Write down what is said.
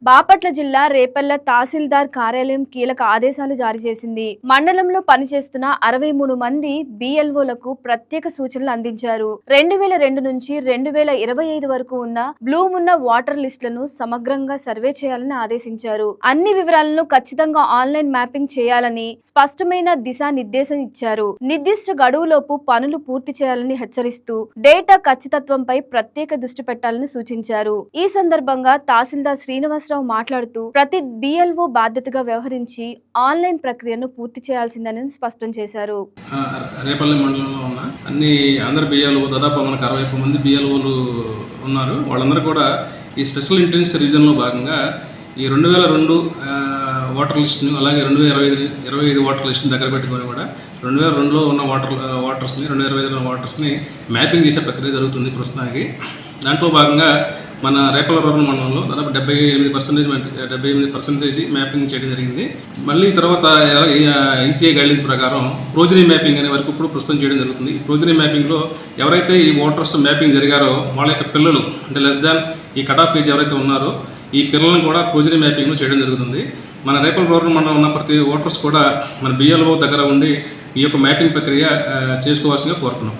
బాపట్ల జిల్లా రేపల్ల తహసీల్దార్ కార్యాలయం కీలక ఆదేశాలు జారీ చేసింది. మండలంలో పనిచేస్తున్న 63 మంది బిఎల్ఓలకు ప్రత్యేక సూచనలు అందించారు. 2002 నుంచి 2025 వరకు ఉన్న బ్లూమ్ ఉన్న వాటర్ లిస్టులను సమగ్రంగా సర్వే చేయాలని ఆదేశించారు. అన్ని వివరాలను ఖచ్చితంగా ఆన్లైన్ మ్యాపింగ్ చేయాలని స్పష్టమైన దిశానిర్దేశం ఇచ్చారు. నిర్దిష్ట గడువులోపు పనులు పూర్తి చేయాలని హెచ్చరిస్తూ డేటా ఖచ్చితత్వంపై ప్రత్యేక దృష్టి పెట్టాలని సూచించారు. ఈ సందర్భంగా తహసీల్దార్ శ్రీనివాసరావు మాట్లాడుతూ ప్రతి బిఎల్ఓ బాధ్యతగా వ్యవహరించి ఆన్లైన్ ప్రక్రియను పూర్తి చేయాల్సిందని స్పష్టం చేశారు. రేపల్లి మండలంలో ఉన్న అందరు బిఎల్ఓ దాదాపు మనకు 60 మంది బిఎల్ఓలు ఉన్నారు. వాళ్ళందరూ కూడా ఈ స్పెషల్ ఇంటెన్సివ్ రివిజన్లో భాగంగా ఈ 2002 వాటర్ లిస్ట్ని అలాగే 2025 వాటర్ లిస్ట్ని దగ్గర పెట్టుకొని కూడా 2002లో ఉన్న వాటర్స్ని 2025లో ఉన్న వాటర్స్ని మ్యాపింగ్ చేసే ప్రక్రియ జరుగుతుంది ప్రస్తుతానికి. దాంట్లో భాగంగా మన రేపల్ల రూరల్ మండలంలో దాదాపు 78% మ్యాపింగ్ చేయడం జరిగింది. మళ్ళీ తర్వాత ఈసీఐ గైడ్లైన్స్ ప్రకారం ప్రోజరీ మ్యాపింగ్ అనే వరకు ఇప్పుడు ప్రస్తుతం చేయడం జరుగుతుంది. ఈ ప్రోజరీ మ్యాపింగ్లో ఎవరైతే ఈ వాటర్స్ మ్యాపింగ్ జరిగారో వాళ్ళ యొక్క పిల్లలు అంటే లెస్ దాన్ ఈ కట్ ఆఫ్ ఏజ్ ఎవరైతే ఉన్నారో ఈ పిల్లలను కూడా ప్రోజరీ మ్యాపింగ్లో చేయడం జరుగుతుంది. మన రేపల్ల రూరల్ మండలం ఉన్న ప్రతి ఓటర్స్ కూడా మన బిఎల్ఓ దగ్గర ఉండి ఈ యొక్క మ్యాపింగ్ ప్రక్రియ చేసుకోవాల్సిందిగా కోరుతున్నాం.